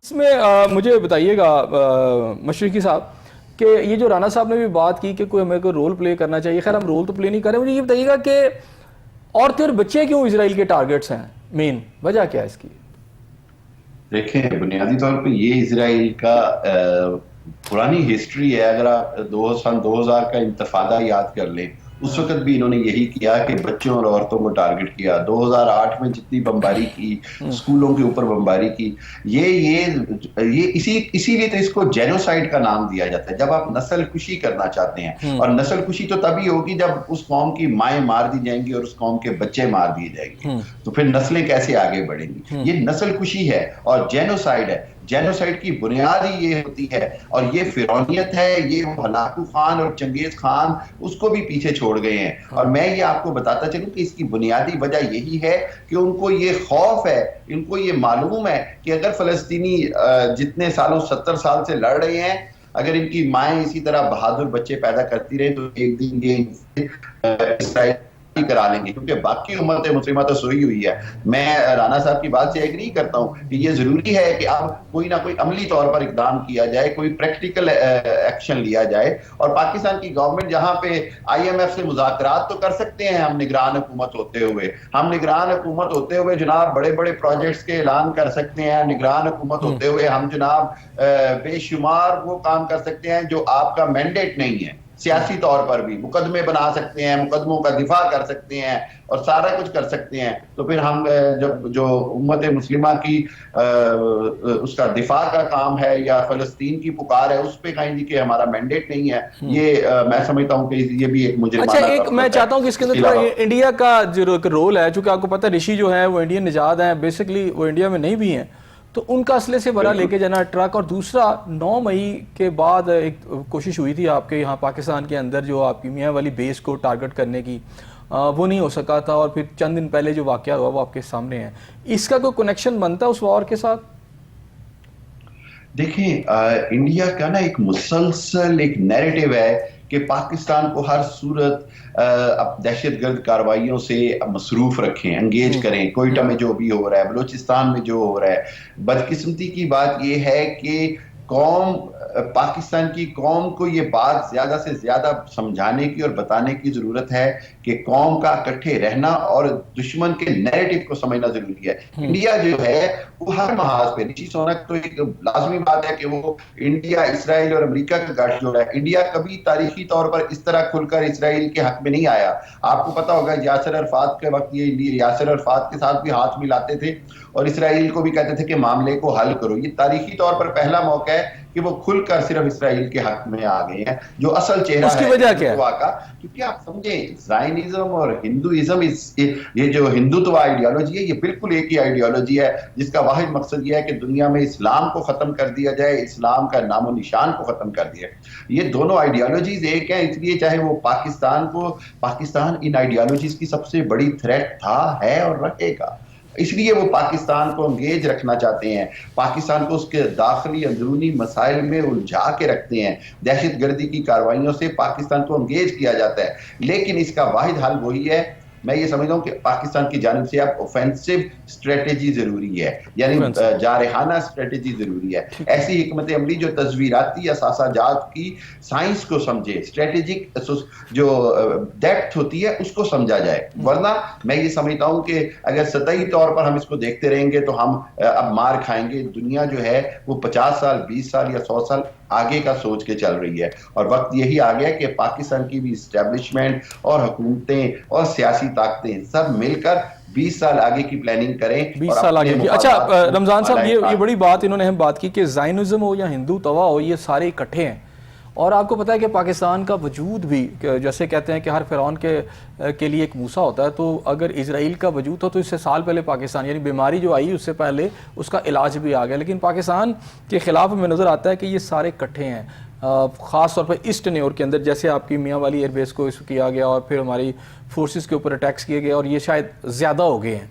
اس میں مجھے بتائیے گا مشرقی صاحب کہ یہ جو رانا صاحب نے بھی بات کی کہ کوئی ہمیں کوئی رول پلے کرنا چاہیے، خیر ہم رول تو پلے نہیں کر رہے، مجھے یہ بتائیے گا کہ عورتیں اور بچے کیوں اسرائیل کے ٹارگٹس ہیں، مین وجہ کیا ہے اس کی؟ دیکھیں بنیادی طور پہ یہ اسرائیل کا پرانی ہسٹری ہے. اگر آپ سن 2000 کا انتفاضہ یاد کر لیں، اس وقت بھی انہوں نے یہی کیا کہ بچوں اور عورتوں کو ٹارگٹ کیا. 2008 میں جتنی بمباری کی، اسکولوں کے اوپر بمباری کی، یہ اسی لیے تو اس کو جینوسائیڈ کا نام دیا جاتا ہے. جب آپ نسل کشی کرنا چاہتے ہیں، اور نسل کشی تو تبھی ہوگی جب اس قوم کی مائیں مار دی جائیں گی اور اس قوم کے بچے مار دیے جائیں گے، تو پھر نسلیں کیسے آگے بڑھیں گی؟ یہ نسل کشی ہے اور جینوسائیڈ ہے. جینوسائیڈ کی بنیاد ہی یہ ہوتی ہے، اور یہ فرعونیت ہے. یہ ہلاکو خان اور چنگیز خان اس کو بھی پیچھے چھوڑ گئے ہیں. اور میں یہ آپ کو بتاتا چلوں کہ اس کی بنیادی وجہ یہی ہے کہ ان کو یہ خوف ہے، ان کو یہ معلوم ہے کہ اگر فلسطینی جتنے سالوں 70 سال سے لڑ رہے ہیں، اگر ان کی مائیں اسی طرح بہادر بچے پیدا کرتی رہیں تو ایک دن یہ اسرائیل کرا لیں گے. کیونکہ باقی امت مسلمہ تو سوئی ہوئی ہے. میں رانا صاحب کی بات سے ایگری کرتا ہوں کہ یہ ضروری ہے کہ اب کوئی نہ کوئی عملی طور پر اقدام کیا جائے، کوئی پریکٹیکل ایکشن لیا جائے. اور پاکستان کی گورنمنٹ جہاں پہ آئی ایم ایف سے مذاکرات تو کر سکتے ہیں، ہم نگران حکومت ہوتے ہوئے جناب بڑے بڑے پروجیکٹس کے اعلان کر سکتے ہیں. نگران حکومت ہوتے ہوئے ہم جناب بے شمار وہ کام کر سکتے ہیں جو آپ کا مینڈیٹ نہیں ہے. سیاسی طور پر بھی مقدمے بنا سکتے ہیں، مقدموں کا دفاع کر سکتے ہیں اور سارا کچھ کر سکتے ہیں. تو پھر ہم جو امت مسلمہ کی اس کا دفاع کا کام ہے یا فلسطین کی پکار ہے، اس پہ کہیں گے کہ ہمارا مینڈیٹ نہیں ہے. یہ میں سمجھتا ہوں کہ یہ بھی ایک مجرمانہ اچھا، ایک میں چاہتا ہوں کہ اس کے اندر تھوڑا انڈیا کا جو رول ہے، چونکہ آپ کو پتہ ہے رشی جو ہے وہ انڈین نژاد ہیں، بیسکلی وہ انڈیا میں نہیں بھی ہیں، تو ان کا اسلحے سے بھرا لے کے جانا ٹرک. اور دوسرا 9 مئی کے بعد ایک کوشش ہوئی تھی آپ کے یہاں پاکستان کے اندر جو آپ کی میاں والی بیس کو ٹارگٹ کرنے کی، وہ نہیں ہو سکا تھا، اور پھر چند دن پہلے جو واقعہ ہوا وہ آپ کے سامنے ہے. اس کا کوئی کنیکشن بنتا ہے اس وار کے ساتھ؟ دیکھیں انڈیا کا نا ایک مسلسل ایک نیریٹو ہے کہ پاکستان کو ہر صورت دہشت گرد کاروائیوں سے مصروف رکھیں، انگیج کریں. کوئٹہ میں جو بھی ہو رہا ہے، بلوچستان میں جو ہو رہا ہے. بدقسمتی کی بات یہ ہے کہ پاکستان کی قوم کو یہ بات زیادہ سے زیادہ سمجھانے کی اور بتانے کی ضرورت ہے کہ قوم کا اکٹھے رہنا اور دشمن کے نیریٹو کو سمجھنا ضروری ہے. انڈیا جو ہے وہ ہر محاذ پہ، رشی سونک تو ایک لازمی بات ہے کہ وہ انڈیا، اسرائیل اور امریکہ کا گٹھ جوڑا ہے. انڈیا کبھی تاریخی طور پر اس طرح کھل کر اسرائیل کے حق میں نہیں آیا. آپ کو پتا ہوگا یاسر عرفات کے وقت یہ یاسر عرفات کے ساتھ بھی ہاتھ ملاتے تھے اور اسرائیل کو بھی کہتے تھے کہ معاملے کو حل کرو. یہ تاریخی طور پر پہلا موقع ہے کہ وہ کھل کر صرف اسرائیل کے حق میں آ گئے ہیں. جو اصل چہرہ اس کی ہے وجہ کیا ہندوتوا کا، کیونکہ آپ سمجھیں زائنزم اور ہندوازم، یہ جو ہندوتوا آئیڈیالوجی ہے یہ بالکل ایک ہی آئیڈیالوجی ہے جس کا واحد مقصد یہ ہے کہ دنیا میں اسلام کو ختم کر دیا جائے، اسلام کا نام و نشان کو ختم کر دیا. یہ دونوں آئیڈیالوجیز ایک ہیں، اس لیے چاہے وہ پاکستان ان آئیڈیالوجیز کی سب سے بڑی تھریٹ تھا، ہے اور رہے گا. اس لیے وہ پاکستان کو انگیج رکھنا چاہتے ہیں، پاکستان کو اس کے داخلی اندرونی مسائل میں الجھا کے رکھتے ہیں. دہشت گردی کی کاروائیوں سے پاکستان کو انگیج کیا جاتا ہے، لیکن اس کا واحد حل وہی ہے. میں یہ سمجھتا ہوں کہ پاکستان کی جانب سے اب اوفینسو اسٹریٹجی ضروری ہے، یعنی جارحانہ اسٹریٹجی ضروری ہے. ایسی حکمت عملی جو تصویراتی اثاثہ جات کی سائنس کو سمجھے، اسٹریٹجک جو ڈیپتھ ہوتی ہے اس کو سمجھا جائے. ورنہ میں یہ سمجھتا ہوں کہ اگر سطحی طور پر ہم اس کو دیکھتے رہیں گے تو ہم اب مار کھائیں گے. دنیا جو ہے وہ 50 سال 20 سال یا 100 سال آگے کا سوچ کے چل رہی ہے، اور وقت یہی آ گیا کہ پاکستان کی بھی اسٹیبلشمنٹ اور حکومتیں اور سیاسی طاقتیں سب مل کر 20 سال آگے کی پلاننگ کریں. 20 سال آگے کی. اچھا رمضان صاحب، یہ بڑی بات انہوں نے ہم بات کی کہ زائنزم ہو یا ہندو توا ہو، یہ سارے اکٹھے ہیں. اور آپ کو پتہ ہے کہ پاکستان کا وجود بھی، جیسے کہتے ہیں کہ ہر فرعون کے لیے ایک موسیٰ ہوتا ہے، تو اگر اسرائیل کا وجود ہو تو اس سے سال پہلے پاکستان، یعنی بیماری جو آئی اس سے پہلے اس کا علاج بھی آ گیا. لیکن پاکستان کے خلاف ہمیں نظر آتا ہے کہ یہ سارے اکٹھے ہیں، خاص طور پر ایسٹ نیور کے اندر، جیسے آپ کی میاں والی ایئر بیس کو کیا گیا اور پھر ہماری فورسز کے اوپر اٹیکس کیے گئے، اور یہ شاید زیادہ ہو گئے ہیں.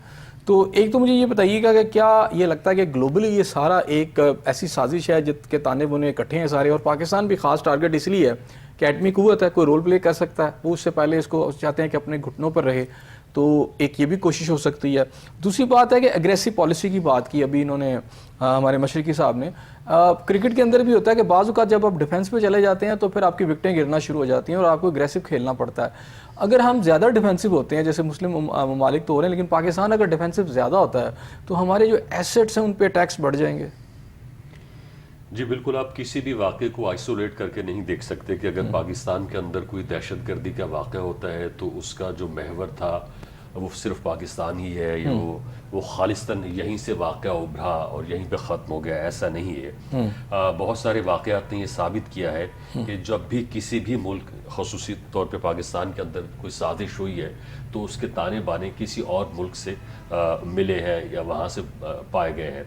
تو ایک تو مجھے یہ بتائیے گا کہ کیا یہ لگتا ہے کہ گلوبلی یہ سارا ایک ایسی سازش ہے جس کے تانے بنے اکٹھے ہیں سارے، اور پاکستان بھی خاص ٹارگٹ اس لیے ہے کہ ایٹمی قوت ہے، کوئی رول پلے کر سکتا ہے، وہ اس سے پہلے اس کو چاہتے ہیں کہ اپنے گھٹنوں پر رہے. تو ایک یہ بھی کوشش ہو سکتی ہے. دوسری بات ہے کہ اگریسو پالیسی کی بات کی ابھی انہوں نے ہمارے مشرقی صاحب نے. کرکٹ کے اندر بھی ہوتا ہے کہ بعض اوقات جب آپ ڈیفنس پہ چلے جاتے ہیں تو پھر آپ کی وکٹیں گرنا شروع ہو جاتی ہیں اور آپ کو اگریسو کھیلنا پڑتا ہے. اگر ہم زیادہ ڈیفینسو ہوتے ہیں جیسے مسلم ممالک تو ہو رہے ہیں، لیکن پاکستان اگر ڈیفینسو زیادہ ہوتا ہے تو ہمارے جو ایسٹس ہیں ان پہ ٹیکس بڑھ جائیں گے. جی بالکل، آپ کسی بھی واقعے کو آئسولیٹ کر کے نہیں دیکھ سکتے کہ اگر پاکستان کے اندر کوئی دہشت گردی کا واقعہ ہوتا ہے تو اس کا جو محور تھا وہ صرف پاکستان ہی ہے یا وہ خالصتاً یہیں سے واقعہ ابھرا اور یہیں پہ ختم ہو گیا. ایسا نہیں ہے. بہت سارے واقعات نے یہ ثابت کیا ہے کہ جب بھی کسی بھی ملک، خصوصی طور پہ پاکستان کے اندر کوئی سازش ہوئی ہے تو اس کے تانے بانے کسی اور ملک سے ملے ہیں یا وہاں سے پائے گئے ہیں.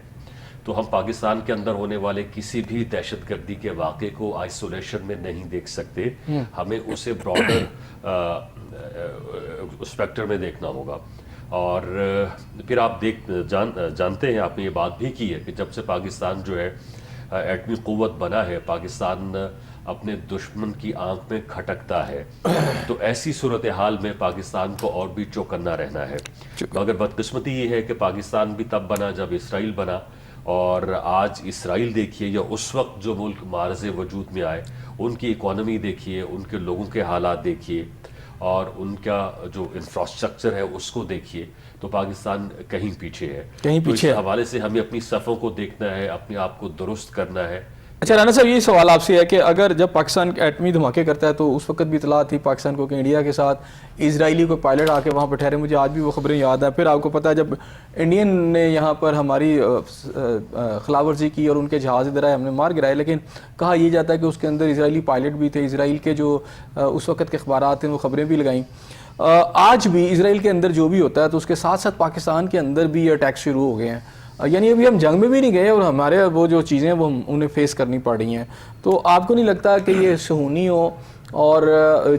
تو ہم پاکستان کے اندر ہونے والے کسی بھی دہشت گردی کے واقعے کو آئسولیشن میں نہیں دیکھ سکتے. ہمیں اسے براڈر اسپیکٹر میں دیکھنا ہوگا. اور پھر آپ جانتے ہیں، آپ نے یہ بات بھی کی ہے کہ جب سے پاکستان جو ہے ایٹمی قوت بنا ہے، پاکستان اپنے دشمن کی آنکھ میں کھٹکتا ہے. تو ایسی صورتحال میں پاکستان کو اور بھی چوکنا رہنا ہے. مگر بدقسمتی یہ ہے کہ پاکستان بھی تب بنا جب اسرائیل بنا، اور آج اسرائیل دیکھیے یا اس وقت جو ملک معرض وجود میں آئے ان کی اکانومی دیکھیے، ان کے لوگوں کے حالات دیکھیے اور ان کا جو انفراسٹرکچر ہے اس کو دیکھیے، تو پاکستان کہیں پیچھے ہے. تو اس حوالے سے ہمیں اپنی صفوں کو دیکھنا ہے، اپنے آپ کو درست کرنا ہے. اچھا رانا صاحب، یہ سوال آپ سے ہے کہ اگر جب پاکستان ایٹمی دھماکے کرتا ہے تو اس وقت بھی اطلاع تھی پاکستان کو کہ انڈیا کے ساتھ اسرائیلی کوئی پائلٹ آ کے وہاں پہ ٹھہرے. مجھے آج بھی وہ خبریں یاد ہیں. پھر آپ کو پتہ ہے جب انڈین نے یہاں پر ہماری خلاف ورزی کی اور ان کے جہاز ادھر آئے، ہم نے مار گرائے، لیکن کہا یہ جاتا ہے کہ اس کے اندر اسرائیلی پائلٹ بھی تھے. اسرائیل کے جو اس وقت کے اخبارات ہیں وہ خبریں بھی لگائیں. آج بھی اسرائیل کے اندر جو بھی ہوتا ہے تو اس کے ساتھ ساتھ پاکستان کے اندر بھی یہ اٹیک شروع ہو گئے ہیں. یعنی ابھی ہم جنگ میں بھی نہیں گئے اور ہمارے وہ جو چیزیں ہیں وہ انہیں فیس کرنی پڑ رہی ہیں. تو آپ کو نہیں لگتا کہ یہ صہیونی ہو، اور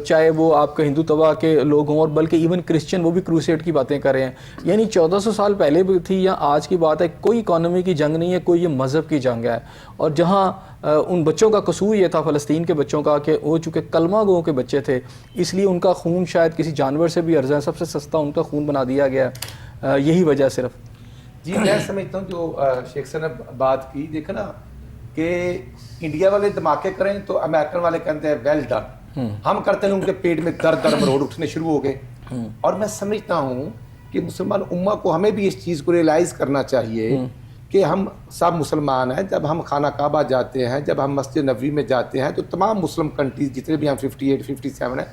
چاہے وہ آپ کا ہندو طبع کے لوگ ہوں، اور بلکہ ایون کرسچن وہ بھی کروسیڈ کی باتیں کر رہے ہیں، یعنی 1400 سال پہلے بھی تھی یا آج کی بات ہے، کوئی اکانومی کی جنگ نہیں ہے، کوئی یہ مذہب کی جنگ ہے. اور جہاں ان بچوں کا قصور یہ تھا فلسطین کے بچوں کا کہ وہ چونکہ کلمہ گو کے بچے تھے اس لیے ان کا خون شاید کسی جانور سے بھی ارزاں، سب سے سستا ان کا خون بنا دیا گیا. یہی وجہ صرف. جی میں سمجھتا ہوں جو شیخ صاحب نے بات کی، دیکھا نا کہ انڈیا والے دھماکے کریں تو امریکن والے کہتے ہیں ویل ڈن. ہم کرتے ہیں ان کے پیٹ میں درد مروڑ اٹھنے شروع ہو گئے. اور میں سمجھتا ہوں کہ مسلمان امہ کو ہمیں بھی اس چیز کو ریلائز کرنا چاہیے کہ ہم سب مسلمان ہیں. جب ہم خانہ کعبہ جاتے ہیں، جب ہم مسجد نبوی میں جاتے ہیں، تو تمام مسلم کنٹریز جتنے بھی ہم 58 57 ہیں،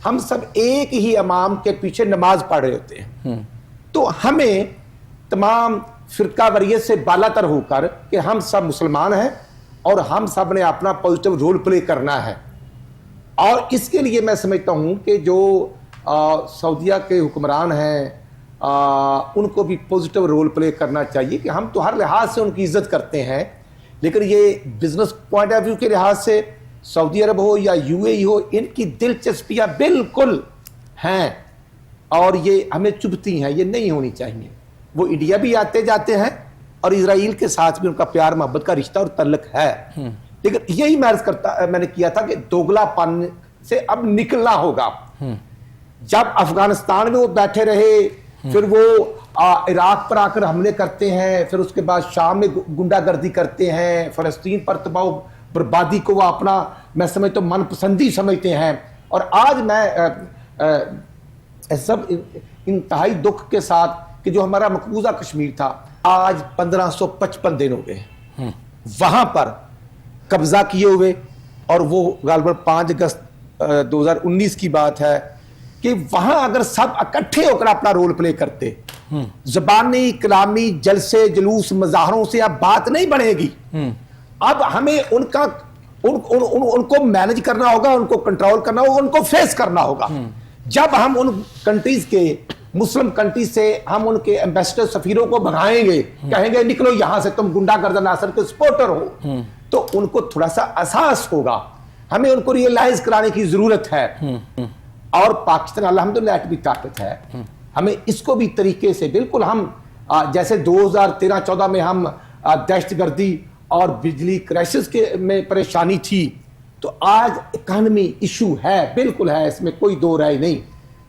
ہم سب ایک ہی امام کے پیچھے نماز پڑھ رہے ہوتے ہیں. تو ہمیں تمام فرقہ وریت سے بالاتر ہو کر کہ ہم سب مسلمان ہیں اور ہم سب نے اپنا پازیٹیو رول پلے کرنا ہے. اور اس کے لیے میں سمجھتا ہوں کہ جو سعودیہ کے حکمران ہیں ان کو بھی پازیٹیو رول پلے کرنا چاہیے کہ ہم تو ہر لحاظ سے ان کی عزت کرتے ہیں، لیکن یہ بزنس پوائنٹ آف ویو کے لحاظ سے سعودی عرب ہو یا UAE ہو، ان کی دلچسپیاں بالکل ہیں اور یہ ہمیں چبھتی ہیں، یہ نہیں ہونی چاہیے. وہ انڈیا بھی آتے جاتے ہیں اور اسرائیل کے ساتھ بھی ان کا پیار محبت کا رشتہ اور تعلق ہے. لیکن یہی میں نے کیا تھا کہ دوگلا پن سے اب نکلنا ہوگا. جب افغانستان میں وہ بیٹھے رہے، پھر وہ عراق پر آ کر حملے کرتے ہیں، پھر اس کے بعد شام میں گنڈا گردی کرتے ہیں، فلسطین پر تباہ و بربادی کو وہ اپنا میں سمجھتا ہوں من پسندی سمجھتے ہیں. اور آج میں سب انتہائی دکھ کے ساتھ کہ جو ہمارا مقبوضہ کشمیر تھا آج 1555 دن ہو گئے وہاں پر قبضہ کیے ہوئے، اور وہ غالباً 5 اگست 2019 کی بات ہے کہ وہاں اگر سب اکٹھے ہو کر اپنا رول پلے کرتے، زبانی کلامی جلسے جلوس مظاہروں سے اب بات نہیں بنے گی. اب ہمیں ان کو مینج کرنا ہوگا، ان کو کنٹرول کرنا ہوگا، ان کو فیس کرنا ہوگا. جب ہم ان کنٹریز کے مسلم کنٹریز سے ہم ان کے ایمبیسڈر سفیروں کو بھگائیں گے، کہیں گے نکلو یہاں سے، تم گنڈا گرد ناصر کے سپورٹر ہو، تو ان کو تھوڑا سا احساس ہوگا. ہمیں ان کو ریئلائز کرانے کی ضرورت ہے. اور پاکستان الحمدللہ ایٹمی طاقت ہے، ہمیں اس کو بھی طریقے سے بالکل ہم جیسے 2013-14 میں ہم دہشت گردی اور بجلی کرائسس میں پریشانی تھی، تو آج اکانومی ایشو ہے، بالکل ہے، اس میں کوئی دو رائے نہیں.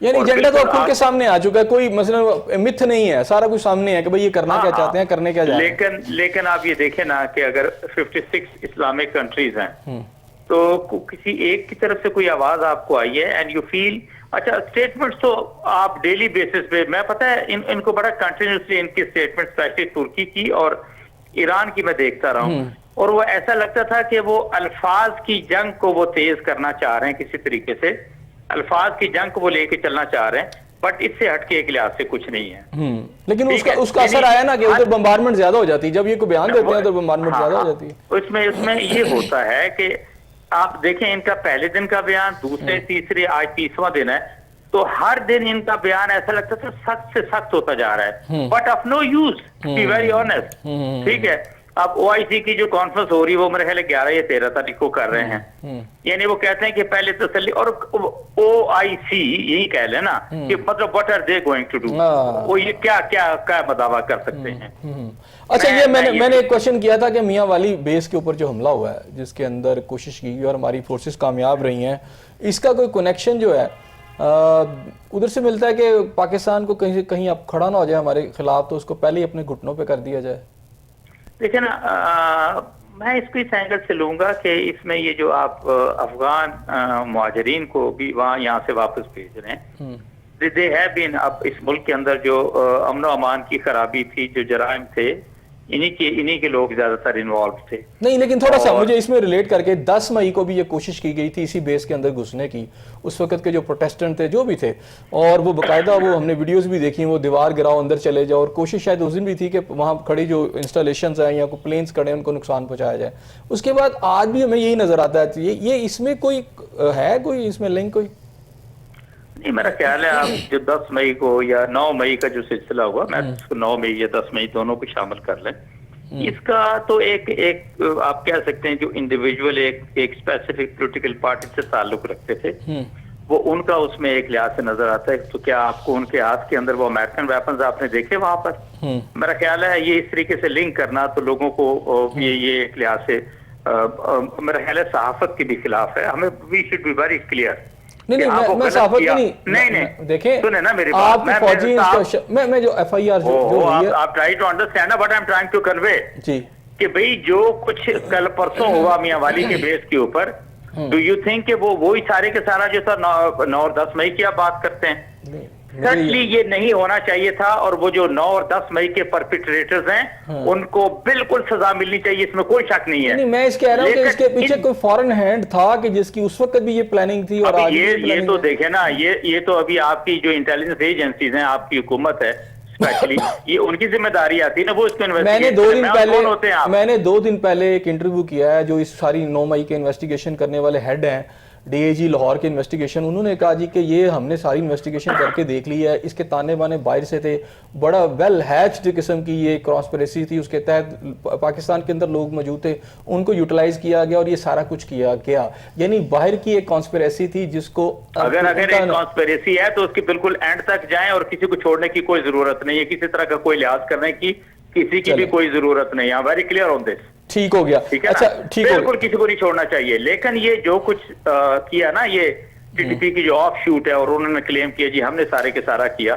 یعنی اور ایجنڈا تو بالکل کھل کے سامنے آ چکا ہے, کوئی مثلا متھ نہیں ہے, سارا کچھ سامنے ہے کہ بھئی یہ کرنا کیا چاہتے ہیں, کرنے کیا جا رہے ہیں. لیکن آپ یہ دیکھیں نا کہ اگر 56 اسلامک کنٹریز ہیں تو کسی ایک کی طرف سے کوئی آواز آپ کو آئی ہے اینڈ یو فیل اچھا اسٹیٹمنٹس تو آپ ڈیلی بیسس پہ, میں پتہ ہے ان کو بڑا کنٹینیوسلی ان کی اسٹیٹمنٹ اسپیشلی ترکی کی اور ایران کی میں دیکھتا رہا ہوں, اور وہ ایسا لگتا تھا کہ وہ الفاظ کی جنگ کو وہ تیز کرنا چاہ رہے ہیں کسی طریقے سے, الفاظ کی جنگ کو وہ لے کے چلنا چاہ رہے ہیں, بٹ اس سے ہٹ کے ایک لحاظ سے کچھ نہیں ہے. لیکن اس کا اثر آیا نا کہ ادھر بمبارمنٹ زیادہ ہو جاتی ہے, جب یہ کو بیان دیتے ہیں تو بمبارمنٹ زیادہ ہو جاتی ہے. اس میں یہ ہوتا ہے کہ آپ دیکھیں ان کا پہلے دن کا بیان, دوسرے تیسرے, آج 30واں دن ہے, تو ہر دن ان کا بیان ایسا لگتا تھا سخت سے سخت ہوتا جا رہا ہے, but of no use, be very honest. ٹھیک ہے, اب او آئی سی کی جو کانفرنس ہو رہی ہے وہ میرے خیال 11 یا 13 تاریخ کو کر رہے ہیں, یعنی وہ کہتے ہیں کہ پہلے تسلی, اور او آئی سی یہی کہہ لیں نا کہ مطلب what are they going to do, وہ یہ کیا دعویٰ کر سکتے ہیں. اچھا, یہ میں نے ایک کوشچن کیا تھا کہ میاں والی بیس کے اوپر جو حملہ ہوا ہے جس کے اندر کوشش کی گئی اور ہماری فورسز کامیاب رہی ہیں, اس کا کوئی کنیکشن جو ہے ادھر سے ملتا ہے کہ پاکستان کو کہیں اب کھڑا نہ ہو جائے ہمارے خلاف تو اس کو پہلے ہی اپنے گھٹنوں پہ کر دیا جائے؟ دیکھیں نا, میں اس کو اس اینگل سے لوں گا کہ اس میں یہ جو آپ افغان مہاجرین کو بھی یہاں سے واپس بھیج رہے ہیں, دے ہیو بین, اب اس ملک کے اندر جو امن و امان کی خرابی تھی, جو جرائم تھے, انہی کے لوگ زیادہ تر انوالو تھے. نہیں, لیکن تھوڑا سا مجھے اس میں ریلیٹ کر کے 10 مئی کو بھی یہ کوشش کی گئی تھی اسی بیس کے اندر گھسنے کی, اس وقت کے جو پروٹیسٹنٹ تھے جو بھی تھے, اور وہ باقاعدہ وہ ہم نے ویڈیوز بھی دیکھی, وہ دیوار گراؤ اندر چلے جاؤ, اور کوشش شاید اس دن بھی تھی کہ وہاں کھڑی جو انسٹالیشنز ہیں یا کوئی پلینز کھڑے ہیں ان کو نقصان پہنچایا جائے. اس کے بعد آج بھی ہمیں یہی نظر آتا ہے. یہ اس میں کوئی ہے, کوئی اس میں لنک کوئی نہیں؟ میرا خیال ہے آپ جو 10 مئی کو یا 9 مئی کا جو سلسلہ ہوا, میں اس کو 9 مئی یا 10 مئی دونوں کو شامل کر لیں, اس کا تو ایک آپ کہہ سکتے ہیں جو انڈیویجول ایک اسپیسیفک پولیٹیکل پارٹی سے تعلق رکھتے تھے, وہ ان کا اس میں ایک لحاظ سے نظر آتا ہے. تو کیا آپ کو ان کے ہاتھ کے اندر وہ امریکن ویپنز آپ نے دیکھے وہاں پر؟ میرا خیال ہے یہ اس طریقے سے لنک کرنا تو لوگوں کو یہ ایک لحاظ سے میرا خیال ہے صحافت کے بھی خلاف ہے. ہمیں we should be very clear. نہیں, میں صحافت کی نہیں دیکھیں, سنیں نا میری آپ بات, فوجی میں جو ایف آئی آر جو آپ try to understand but I am trying to convey جی کہ بھئی جو کچھ کل پرسوں ہوا میاں والی کے بیس کے اوپر, ڈو یو تھنک کہ وہی سارے کے سارا جو تھا 9 اور 10 مئی کی آپ بات کرتے ہیں؟ سٹلی یہ نہیں ہونا چاہیے تھا, اور وہ جو 9 اور 10 مئی کے پرپیٹریٹرز ہیں ان کو بالکل سزا ملنی چاہیے, اس میں کوئی شک نہیں ہے. میں اس کہہ رہا ہوں کہ اس کے پیچھے کوئی فورن ہینڈ تھا کہ جس کی اس وقت بھی یہ پلاننگ تھی, اور آج یہ تو دیکھیں نا, یہ تو ابھی آپ کی جو انٹیلیجنس ایجنسیز ہیں, آپ کی حکومت ہے اسپیشلی, یہ ان کی ذمہ داری آتی ہے نا, وہ اس کو میں نے 2 دن پہلے ایک انٹرویو کیا ہے جو اس ساری 9 مئی کے انویسٹیگیشن کرنے والے ہیڈ ہیں, ڈی اے جی لاہور کے انویسٹیگیشن, انہوں نے کہا جی کہ یہ ہم نے ساری انویسٹیگیشن کر کے دیکھ لی ہے, اس کے تانے بانے باہر سے تھے, بڑا ویل ہیچڈ قسم کی یہ کانسپریسی تھی, اس کے تحت پاکستان کے اندر لوگ موجود تھے, ان کو یوٹیلائز کیا گیا اور یہ سارا کچھ کیا گیا. یعنی باہر کی ایک کانسپریسی تھی جس کو اگر ایک کانسپریسی ہے تو اس کی بالکل اینڈ تک جائیں, اور کسی کو چھوڑنے کی کوئی ضرورت نہیں ہے, کسی طرح کا کوئی لحاظ کرنے کی کسی کی بھی کوئی ضرورت نہیں ہے. ویری کلیئر آن دس. ٹھیک ہو گیا, اچھا بالکل کسی کو نہیں چھوڑنا چاہیے. لیکن یہ جو کچھ کیا نا, یہ ٹی ٹی پی کی جو آف شوٹ ہے, اور انہوں نے کلیم کیا جی ہم نے سارے کے سارا کیا,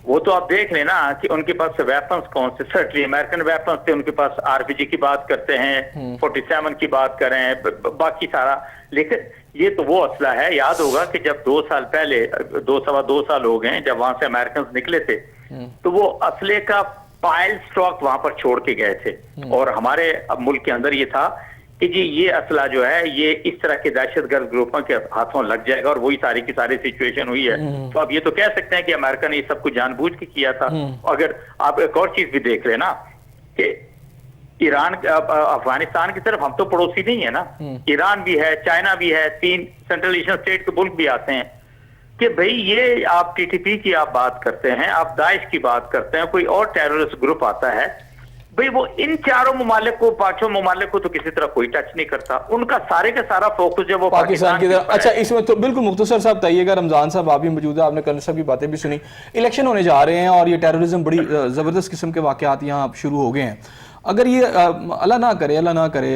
وہ تو آپ دیکھ لیں نا کہ ان کے پاس ویپنز کون سے, سرٹلی امریکن ویپنز تھے ان کے پاس, آر پی جی کی بات کرتے ہیں, 47 کی بات کریں, باقی سارا. لیکن یہ تو وہ اسلحہ ہے, یاد ہوگا کہ جب 2 سال پہلے, 2 سال ہو گئے جب وہاں سے امریکنز نکلے تھے, تو وہ اسلحے کا پائل سٹاک وہاں پر چھوڑ کے گئے تھے, اور ہمارے ملک کے اندر یہ تھا کہ جی یہ اسلحہ جو ہے یہ اس طرح کے دہشت گرد گروپوں کے ہاتھوں لگ جائے گا, اور وہی ساری کی ساری سچویشن ہوئی ہے. تو اب یہ تو کہہ سکتے ہیں کہ امریکہ نے یہ سب کچھ جان بوجھ کے کیا تھا. اگر آپ ایک اور چیز بھی دیکھ لیں نا کہ ایران, افغانستان کی طرف ہم تو پڑوسی نہیں ہے نا, ایران بھی ہے, چائنا بھی ہے, 3 سینٹرل ایشین اسٹیٹ کے ملک بھی آتے ہیں, کہ بھئی یہ آپ ٹی ٹی پی کی آپ بات کرتے ہیں, آپ داعش کی بات کرتے ہیں, کوئی اور ٹیررسٹ گروپ آتا ہے, بھئی وہ ان 4 ممالک کو, 5 ممالک کو تو کسی طرح کوئی ٹچ نہیں کرتا. ان کا سارے کا سارا فوکس جو وہ پاکستان کی طرف. اچھا, اس میں تو بالکل مختصر صاحب بتائیے گا, رمضان صاحب آپ بھی موجود ہے, آپ نے کرنل صاحب کی باتیں بھی سنی, الیکشن ہونے جا رہے ہیں اور یہ ٹیررزم بڑی زبردست قسم کے واقعات یہاں شروع ہو گئے ہیں. اگر یہ اللہ نہ کرے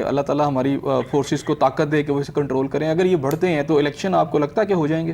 اللہ تعالیٰ ہماری فورسز کو طاقت دے کہ وہ اسے کنٹرول کریں, اگر یہ بڑھتے ہیں تو الیکشن آپ کو لگتا ہے کہ ہو جائیں گے؟